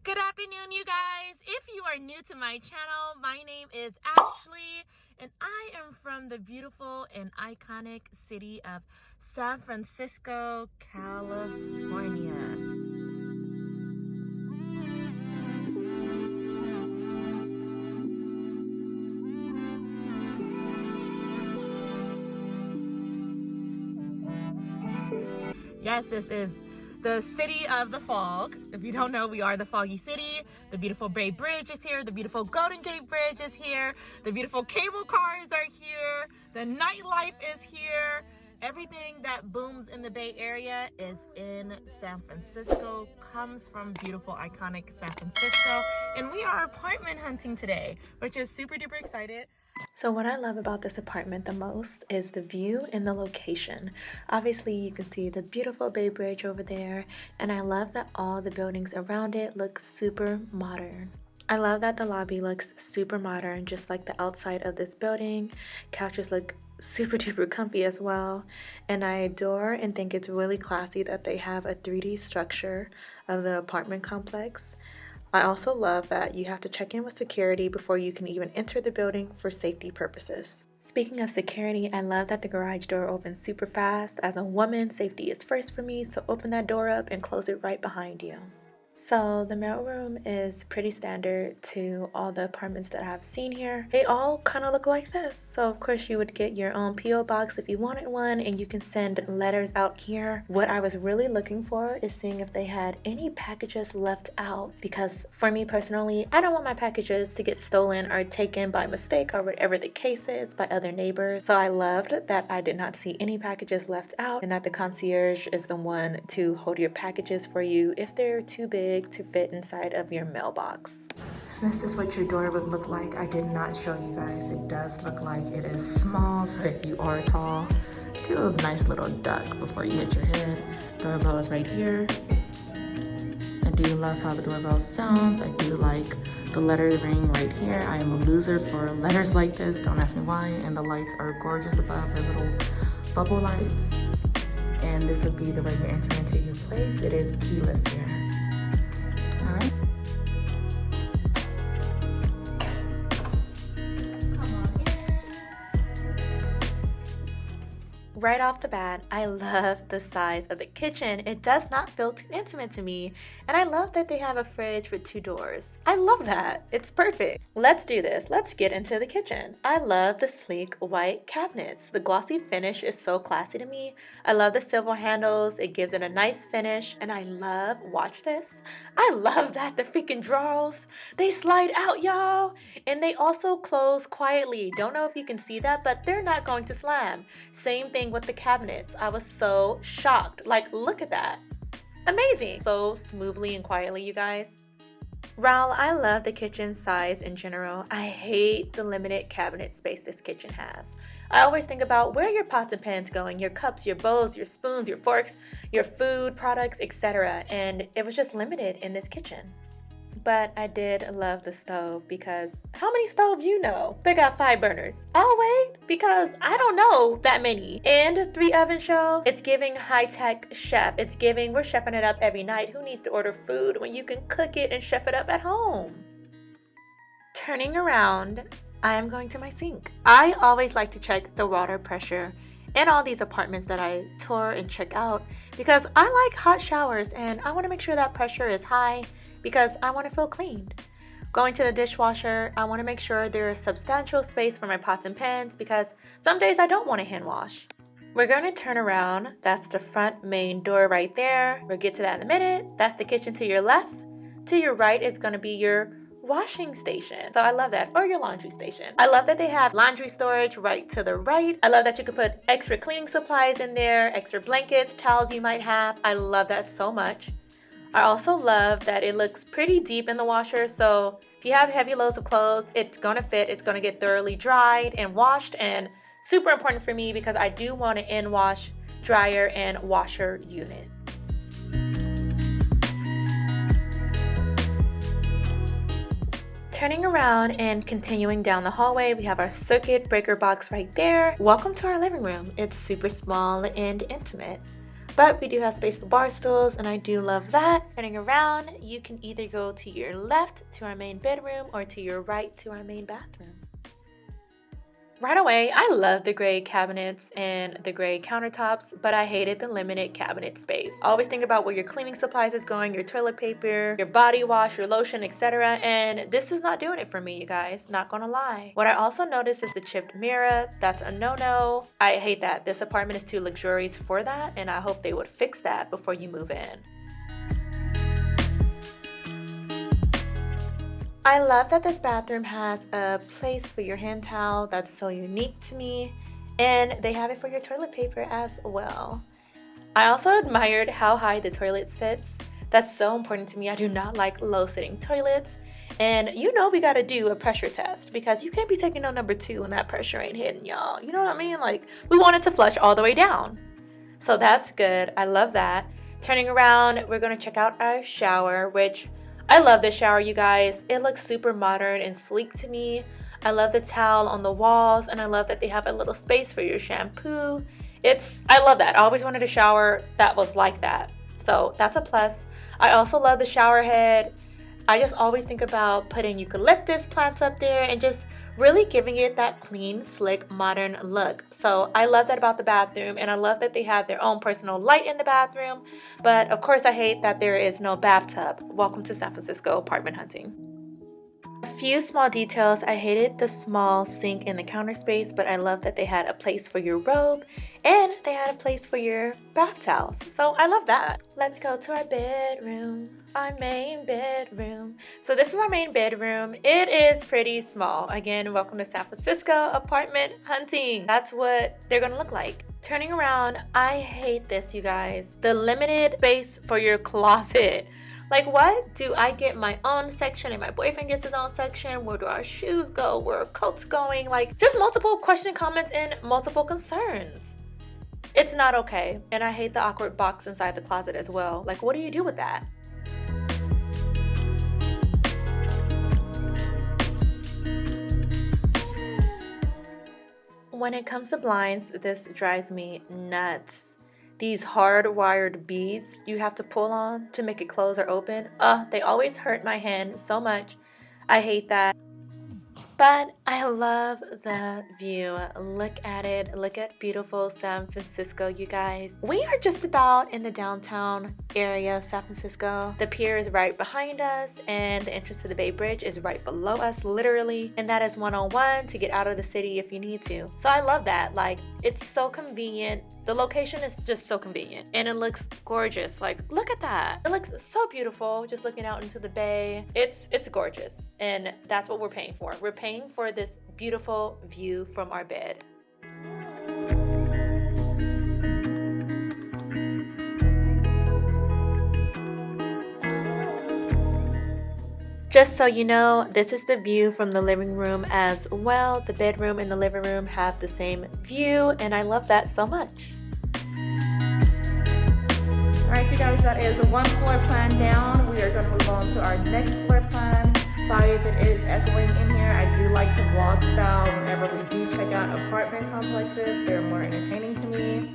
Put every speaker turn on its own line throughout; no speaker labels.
Good afternoon, you guys. If you are new to my channel, my name is Ashley, and I am from the beautiful and iconic city of San Francisco, California. Yes, this is the city of the fog. If you don't know, we are the Foggy City. The beautiful Bay Bridge is here. The beautiful Golden Gate Bridge is here. The beautiful cable cars are here. The nightlife is here. Everything that booms in the Bay Area is in San Francisco, comes from beautiful, iconic San Francisco. And we are apartment hunting today, which is super duper excited.
So what I love about this apartment the most is the view and the location. Obviously you can see the beautiful Bay Bridge over there, and I love that all the buildings around it look super modern. I love that the lobby looks super modern, just like the outside of this building. Couches look super duper comfy as well, and I adore and think it's really classy that they have a 3D structure of the apartment complex. I also love that you have to check in with security before you can even enter the building for safety purposes. Speaking of security, I love that the garage door opens super fast. As a woman, safety is first for me, so open that door up and close it right behind you. So the mailroom is pretty standard to all the apartments that I've seen here. They all kind of look like this. So of course you would get your own P.O. box if you wanted one, and you can send letters out here. What I was really looking for is seeing if they had any packages left out, because for me personally, I don't want my packages to get stolen or taken by mistake or whatever the case is by other neighbors. So I loved that I did not see any packages left out, and that the concierge is the one to hold your packages for you if they're too big to fit inside of your mailbox.
This is what your door would look like. I did not show you guys. It does look like it is small, so if you are tall, do a nice little duck before you hit your head. Doorbell is right here. I do love how the doorbell sounds. I do like the letters ring right here. I am a loser for letters like this. Don't ask me why. And the lights are gorgeous above. They're little bubble lights. And this would be the way you enter into your place. It is keyless here. All right.
Right off the bat, I love the size of the kitchen. It does not feel too intimate to me, and I love that they have a fridge with 2 doors. I love that. It's perfect. Let's do this. Let's get into the kitchen. I love the sleek white cabinets. The glossy finish is so classy to me. I love the silver handles. It gives it a nice finish, and I love, watch this, I love that the freaking drawers, they slide out, y'all, and they also close quietly. Don't know if you can see that, but they're not going to slam. Same thing with the cabinets. I was so shocked. Like, look at that. Amazing. So smoothly and quietly, you guys. While I love the kitchen size in general, I hate the limited cabinet space this kitchen has. I always think about where your pots and pans going, your cups, your bowls, your spoons, your forks, your food products, etc. And it was just limited in this kitchen. But I did love the stove, because how many stoves you know? They got 5 burners. Oh wait, because I don't know that many. And 3 oven shelves. It's giving high-tech chef. It's giving, we're chefing it up every night. Who needs to order food when you can cook it and chef it up at home? Turning around, I am going to my sink. I always like to check the water pressure in all these apartments that I tour and check out, because I like hot showers and I want to make sure that pressure is high, because I want to feel cleaned. Going to the dishwasher, I want to make sure there is substantial space for my pots and pans, because some days I don't want to hand wash. We're going to turn around. That's the front main door right there. We'll get to that in a minute. That's the kitchen to your left. To your right is going to be your washing station. So I love that. Or your laundry station. I love that they have laundry storage right to the right. I love that you can put extra cleaning supplies in there, extra blankets, towels you might have. I love that so much. I also love that it looks pretty deep in the washer, so if you have heavy loads of clothes, it's gonna fit, it's gonna get thoroughly dried and washed, and super important for me because I do want an in-wash, dryer, and washer unit. Turning around and continuing down the hallway, we have our circuit breaker box right there. Welcome to our living room. It's super small and intimate. but we do have space for bar stools, and I do love that. Turning around, you can either go to your left to our main bedroom or to your right to our main bathroom. Right away, I love the gray cabinets and the gray countertops, but I hated the limited cabinet space. Always think about where your cleaning supplies is going, your toilet paper, your body wash, your lotion, etc. And this is not doing it for me, you guys, not gonna lie. What I also noticed is the chipped mirror. That's a no-no. I hate that. This apartment is too luxurious for that, and I hope they would fix that before you move in. I love that this bathroom has a place for your hand towel. That's so unique to me. And they have it for your toilet paper as well. I also admired how high the toilet sits. That's so important to me. I do not like low sitting toilets. And you know we gotta do a pressure test because you can't be taking no number 2 when that pressure ain't hitting, y'all. You know what I mean? Like, we want it to flush all the way down. So that's good. I love that. Turning around, we're gonna check out our shower, which I love this shower, you guys. It looks super modern and sleek to me. I love the towel on the walls, and I love that they have a little space for your shampoo. I love that. I always wanted a shower that was like that. So that's a plus. I also love the shower head. I just always think about putting eucalyptus plants up there and just really giving it that clean, slick, modern look. So I love that about the bathroom, and I love that they have their own personal light in the bathroom. But of course, I hate that there is no bathtub. Welcome to San Francisco apartment hunting. A few small details. I hated the small sink in the counter space, but I love that they had a place for your robe and they had a place for your bath towels. So I love that. Let's go to our bedroom, our main bedroom. So this is our main bedroom. It is pretty small. Again, welcome to San Francisco apartment hunting. That's what they're gonna look like. Turning around, I hate this, you guys. The limited space for your closet. Like, what? Do I get my own section and my boyfriend gets his own section? Where do our shoes go? Where are coats going? Like, just multiple question comments and multiple concerns. It's not okay. And I hate the awkward box inside the closet as well. Like, what do you do with that? When it comes to blinds, this drives me nuts. These hardwired beads you have to pull on to make it close or open. They always hurt my hand so much. I hate that. But I love the view. Look at it. Look at beautiful San Francisco, you guys. We are just about in the downtown area of San Francisco. The pier is right behind us, and the entrance to the Bay Bridge is right below us, literally. And that is 101 to get out of the city if you need to. So I love that. Like, it's so convenient. The location is just so convenient, and it looks gorgeous. Like, look at that. It looks so beautiful just looking out into the bay. It's gorgeous, and that's what we're paying for. We're paying for this beautiful view from our bed. Just so you know, this is the view from the living room as well. The bedroom and the living room have the same view, and I love that so much.
Alright, you guys, that is one floor plan down. We are going to move on to our next floor plan. Sorry if it is echoing in here. I do like to vlog style whenever we do check out apartment complexes. They're more entertaining to me.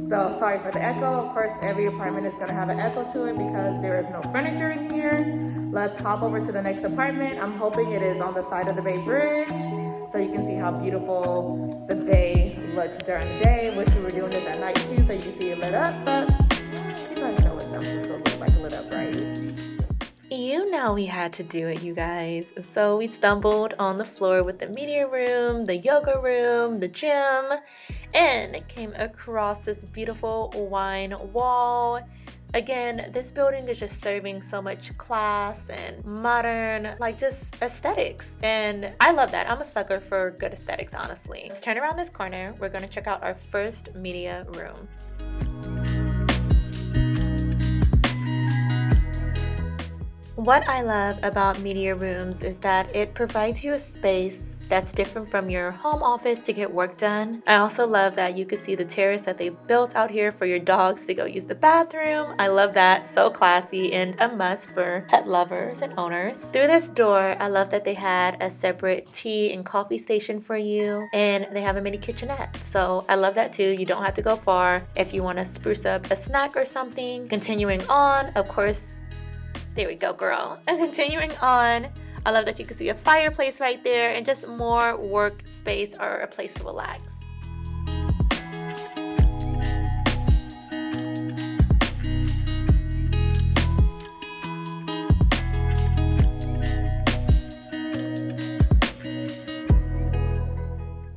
So sorry for the echo. Of course, every apartment is going to have an echo to it because there is no furniture in here. Let's hop over to the next apartment. I'm hoping it is on the side of the Bay Bridge so you can see how beautiful the bay looks during the day. Wish we were doing this at night too so you can see it lit up, but you guys know what San Francisco looks like lit up, right?
You know we had to do it, you guys. So we stumbled on the floor with the media room, the yoga room, the gym, and came across this beautiful wine wall. Again, this building is just serving so much class and modern, like just aesthetics. And I love that. I'm a sucker for good aesthetics, honestly. Let's turn around this corner. We're gonna check out our first media room. What I love about media rooms is that it provides you a space that's different from your home office to get work done. I also love that you can see the terrace that they built out here for your dogs to go use the bathroom. I love that. So classy and a must for pet lovers and owners. Through this door, I love that they had a separate tea and coffee station for you, and they have a mini kitchenette. So I love that too. You don't have to go far if you want to spruce up a snack or something. Continuing on, of course, there we go, girl. And continuing on, I love that you can see a fireplace right there and just more workspace or a place to relax.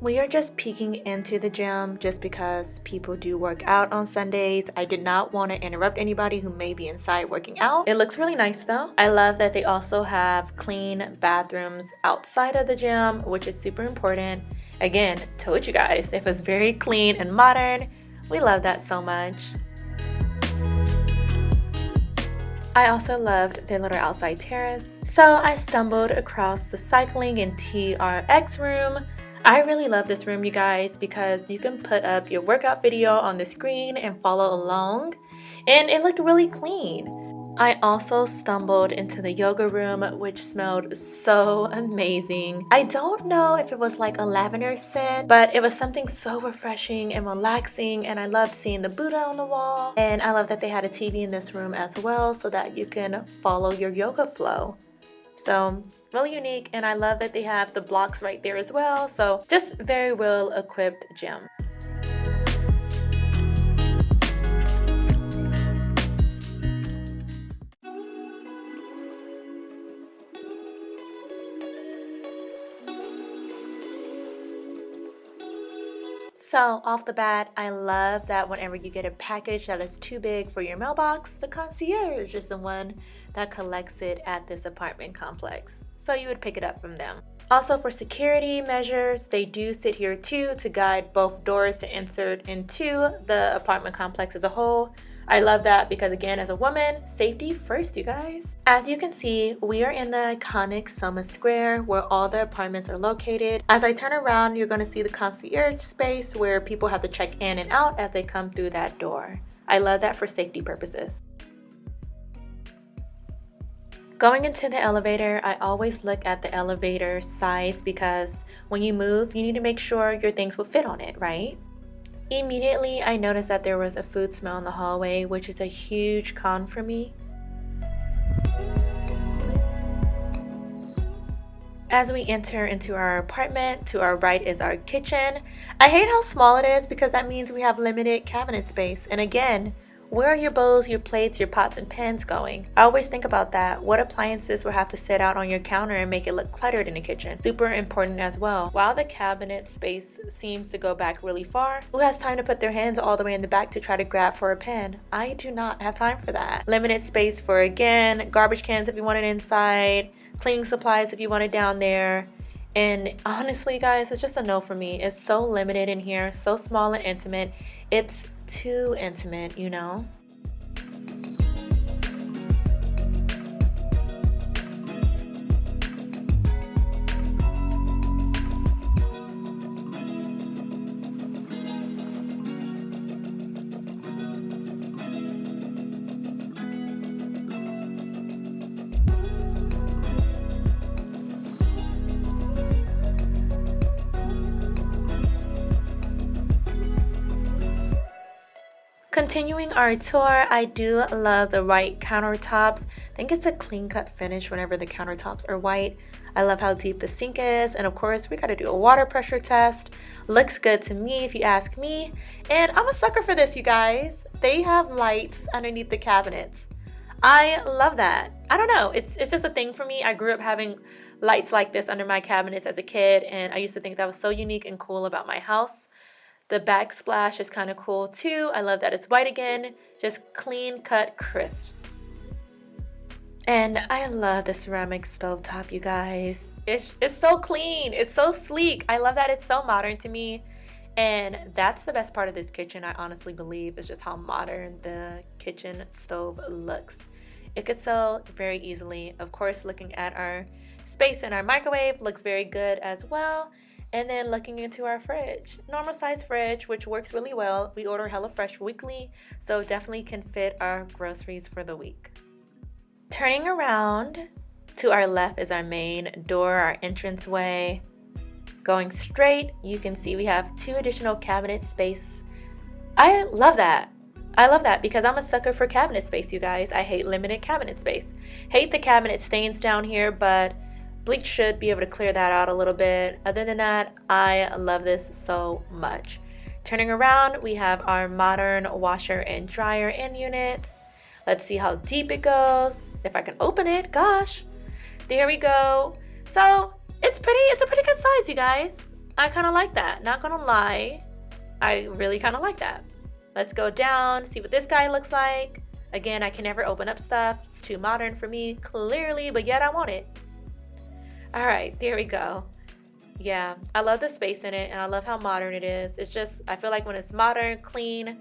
We are just peeking into the gym just because people do work out on Sundays. I did not want to interrupt anybody who may be inside working out. It looks really nice though. I love that they also have clean bathrooms outside of the gym, which is super important. Again, told you guys, it was very clean and modern. We love that so much. I also loved their little outside terrace. So I stumbled across the cycling and TRX room. I really love this room, you guys, because you can put up your workout video on the screen and follow along, and it looked really clean. I also stumbled into the yoga room, which smelled so amazing. I don't know if it was like a lavender scent, but it was something so refreshing and relaxing, and I loved seeing the Buddha on the wall. And I love that they had a TV in this room as well so that you can follow your yoga flow. So really unique, and I love that they have the blocks right there as well. So just very well equipped gym. So off the bat, I love that whenever you get a package that is too big for your mailbox, the concierge is the one that collects it at this apartment complex. So you would pick it up from them. Also for security measures, they do sit here too to guide both doors to insert into the apartment complex as a whole. I love that because, again, as a woman, safety first, you guys. As you can see, we are in the iconic Soma Square where all the apartments are located. As I turn around, you're going to see the concierge space where people have to check in and out as they come through that door. I love that for safety purposes. Going into the elevator, I always look at the elevator size because when you move, you need to make sure your things will fit on it, right? Immediately, I noticed that there was a food smell in the hallway, which is a huge con for me. As we enter into our apartment, to our right is our kitchen. I hate how small it is because that means we have limited cabinet space. And again, where are your bowls, your plates, your pots and pans going? I always think about that. What appliances will have to sit out on your counter and make it look cluttered in the kitchen? Super important as well. While the cabinet space seems to go back really far, who has time to put their hands all the way in the back to try to grab for a pen? I do not have time for that. Limited space for, again, garbage cans if you want it inside, cleaning supplies if you want it down there. And honestly, guys, it's just a no for me. It's so limited in here, so small and intimate. It's too intimate, you know? Continuing our tour, I do love the white countertops. I think it's a clean cut finish whenever the countertops are white. I love how deep the sink is, and of course we gotta do a water pressure test. Looks good to me if you ask me, and I'm a sucker for this, you guys. They have lights underneath the cabinets. I love that. I don't know, it's just a thing for me. I grew up having lights like this under my cabinets as a kid, and I used to think that was so unique and cool about my house. The backsplash is kind of cool too. I love that it's white again, just clean cut, crisp. And I love the ceramic stovetop, you guys. It's so clean, it's so sleek. I love that it's so modern to me. And that's the best part of this kitchen, I honestly believe, is just how modern the kitchen stove looks. It could sell very easily. Of course, looking at our Space in our microwave looks very good as well. And then looking into our fridge, normal size fridge, which works really well. We order HelloFresh weekly, so definitely can fit our groceries for the week. Turning around, to our left is our main door, our entranceway. Going straight, you can see we have 2 additional cabinet space. I love that. I love that because I'm a sucker for cabinet space, you guys. I hate limited cabinet space. Hate the cabinet stains down here, but bleach should be able to clear that out a little bit. Other than that, I love this so much. Turning around, we have our modern washer and dryer in unit. Let's see how deep it goes. If I can open it, gosh. There we go. So it's a pretty good size, you guys. I kind of like that. Not gonna lie. I really kind of like that. Let's go down, see what this guy looks like. Again, I can never open up stuff. It's too modern for me, clearly, but yet I want it. All right, there we go. Yeah, I love the space in it, and I love how modern it is. It's just, I feel like when it's modern, clean,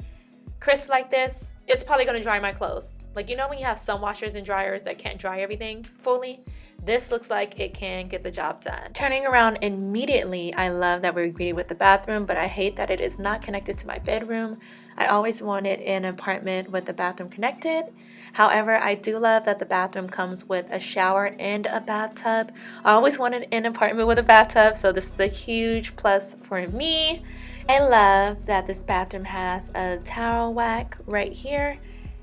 crisp like this, it's probably gonna dry my clothes. Like, you know when you have some washers and dryers that can't dry everything fully? This looks like it can get the job done. Turning around immediately, I love that we're greeted with the bathroom, but I hate that it is not connected to my bedroom. I always wanted an apartment with the bathroom connected. However, I do love that the bathroom comes with a shower and a bathtub. I always wanted an apartment with a bathtub, so this is a huge plus for me. I love that this bathroom has a towel rack right here.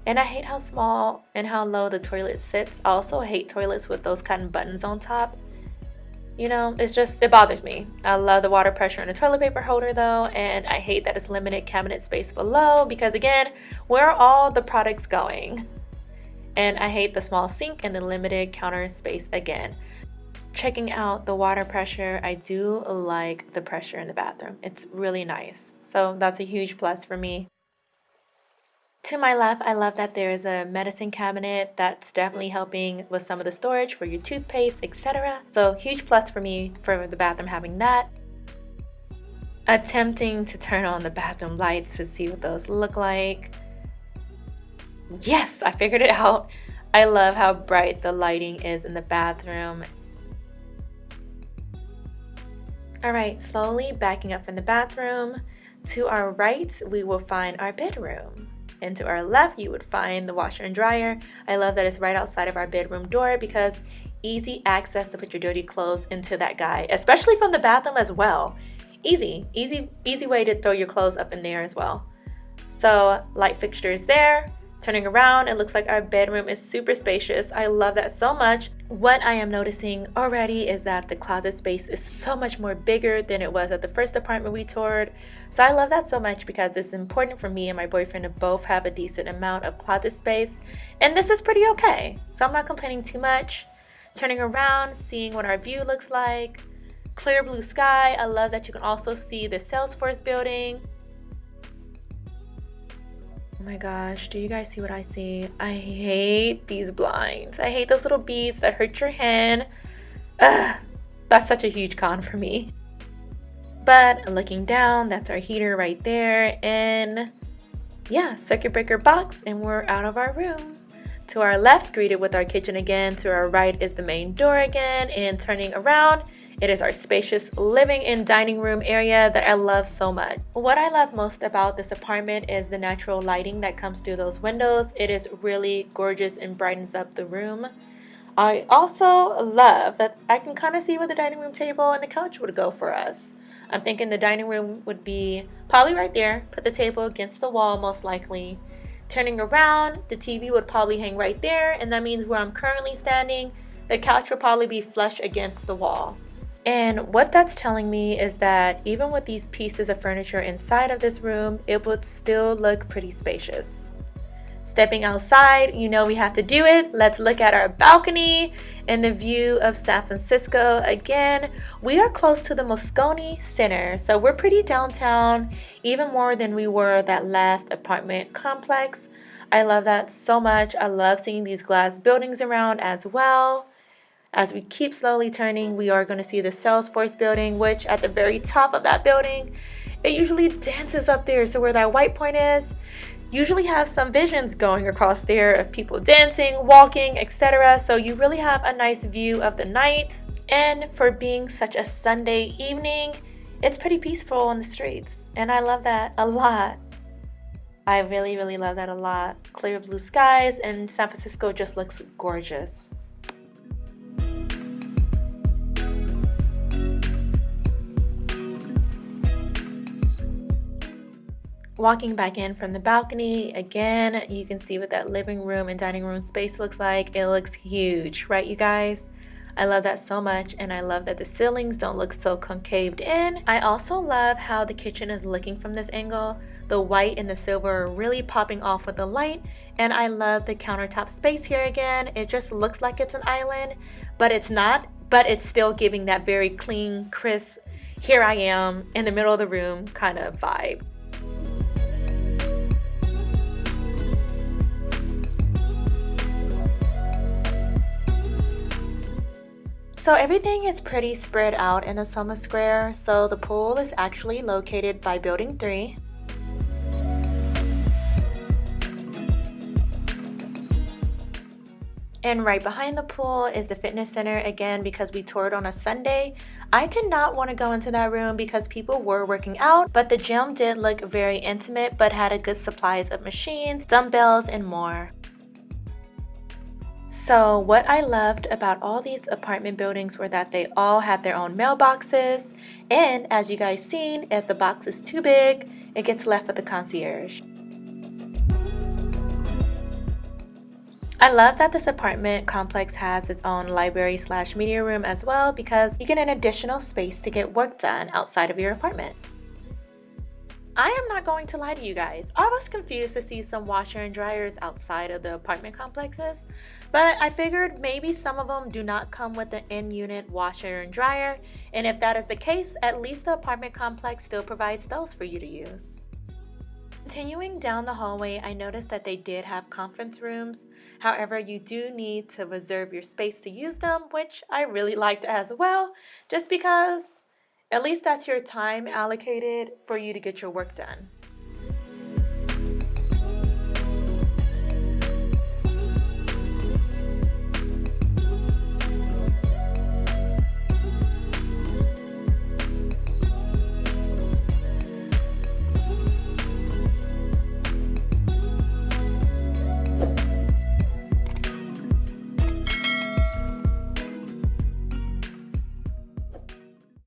And I hate how small and how low the toilet sits. I also hate toilets with those cotton buttons on top. You know, it bothers me. I love the water pressure in the toilet paper holder though, and I hate that it's limited cabinet space below because again, where are all the products going? And I hate the small sink and the limited counter space again. Checking out the water pressure, I do like the pressure in the bathroom. It's really nice. So that's a huge plus for me. To my left, I love that there is a medicine cabinet that's definitely helping with some of the storage for your toothpaste, etc. So huge plus for me for the bathroom having that. Attempting to turn on the bathroom lights to see what those look like. Yes, I figured it out. I love how bright the lighting is in the bathroom. All right, slowly backing up from the bathroom. To our right, we will find our bedroom. And to our left, you would find the washer and dryer. I love that it's right outside of our bedroom door because easy access to put your dirty clothes into that guy, especially from the bathroom as well. Easy way to throw your clothes up in there as well. So light fixtures there. Turning around, it looks like our bedroom is super spacious. I love that so much. What I am noticing already is that the closet space is so much more bigger than it was at the first apartment we toured. So I love that so much because it's important for me and my boyfriend to both have a decent amount of closet space. And this is pretty okay. So I'm not complaining too much. Turning around, seeing what our view looks like. Clear blue sky. I love that you can also see the Salesforce building. Oh my gosh, do you guys see what I see? I hate these blinds. I hate those little beads that hurt your hand. Ugh, that's such a huge con for me. But looking down, that's our heater right there. And yeah, circuit breaker box, and we're out of our room. To our left, greeted with our kitchen again. To our right is the main door again. And turning around, it is our spacious living and dining room area that I love so much. What I love most about this apartment is the natural lighting that comes through those windows. It is really gorgeous and brightens up the room. I also love that I can kind of see where the dining room table and the couch would go for us. I'm thinking the dining room would be probably right there. Put the table against the wall most likely. Turning around, the TV would probably hang right there, and that means where I'm currently standing, the couch would probably be flush against the wall. And what that's telling me is that even with these pieces of furniture inside of this room, it would still look pretty spacious. Stepping outside, you know we have to do it. Let's look at our balcony and the view of San Francisco. Again, we are close to the Moscone Center, so we're pretty downtown, even more than we were that last apartment complex. I love that so much. I love seeing these glass buildings around as well. As we keep slowly turning, we are going to see the Salesforce building, which at the very top of that building, it usually dances up there. So where that white point is, usually have some visions going across there of people dancing, walking, etc. So you really have a nice view of the night. And for being such a Sunday evening, it's pretty peaceful on the streets, and I love that a lot. I really, really love that a lot. Clear blue skies, and San Francisco just looks gorgeous. Walking back in from the balcony, again, you can see what that living room and dining room space looks like. It looks huge, right, you guys? I love that so much, and I love that the ceilings don't look so concaved in. I also love how the kitchen is looking from this angle. The white and the silver are really popping off with the light, and I love the countertop space here again. It just looks like it's an island, but it's not, but it's still giving that very clean, crisp, here I am in the middle of the room kind of vibe. So everything is pretty spread out in the Soma Square. So the pool is actually located by Building 3. And right behind the pool is the fitness center, again because we toured on a Sunday. I did not want to go into that room because people were working out, but the gym did look very intimate but had a good supplies of machines, dumbbells, and more. So what I loved about all these apartment buildings were that they all had their own mailboxes, and as you guys seen, if the box is too big, it gets left with the concierge. I love that this apartment complex has its own library / media room as well because you get an additional space to get work done outside of your apartment. I am not going to lie to you guys. I was confused to see some washer and dryers outside of the apartment complexes, but I figured maybe some of them do not come with an in-unit washer and dryer, and if that is the case, at least the apartment complex still provides those for you to use. Continuing down the hallway, I noticed that they did have conference rooms. However, you do need to reserve your space to use them, which I really liked as well, just because at least that's your time allocated for you to get your work done.